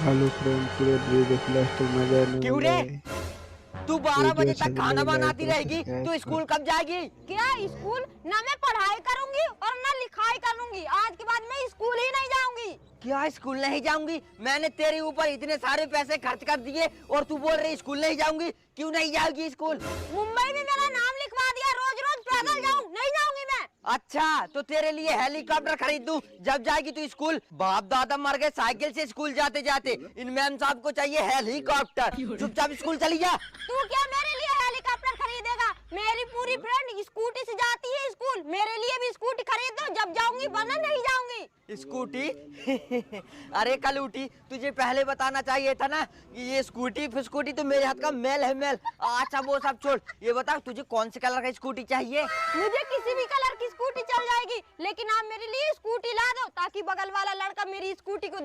Hello friend, पूरे video को last तक मजा आने क्यों वाला रे? है। तू 12 वीडियो बजे अच्छा तक लगे खाना लाइक बनाती और रहेगी सब्सक्राइब तो करो। स्कूल कब जाएगी? क्या स्कूल? ना मैं पढ़ाई करूंगी और ना लिखाई करूंगी। आज के बाद मैं स्कूल ही नहीं जाऊंगी। क्या स्कूल नहीं जाऊंगी? मैंने तेरे ऊपर इतने सारे पैसे खर्च कर दिए और तू बोल रही स्कूल नहीं जाऊंगी। क्यों नहीं जाओगी स्कूल? मुंबई में मेरा नाम लिखवा दिया, रोज रोज पैदल जाऊं, नहीं जाऊंगी मैं। अच्छा, तो तेरे लिए हेलीकॉप्टर खरीद दूं जब जाएगी तू स्कूल। बाप दादा मर गए साइकिल से स्कूल जाते जाते, इन मैम साहब को चाहिए हेलीकॉप्टर। चुपचाप स्कूल चली जा। तू क्या मेरे लिए हेलीकॉप्टर खरीदेगा? मेरी पूरी फ्रेंड स्कूटी से जाती है स्कूल। मेरे लिए भी स्कूटी खरीद दो, जब जाऊंगी, वरना नहीं जाऊंगी। स्कूटी? अरे कल उठी, तुझे पहले बताना चाहिए था ना कि ये स्कूटी फिस्कूटी तो मेरे हाथ का मैल है मैल। अच्छा वो सब छोड़, ये बता तुझे कौन से कलर का स्कूटी चाहिए? मुझे किसी भी कलर की स्कूटी चल जाएगी, लेकिन आप मेरे लिए स्कूटी ला दो ताकि बगल वाला लड़का मेरी स्कूटी को देख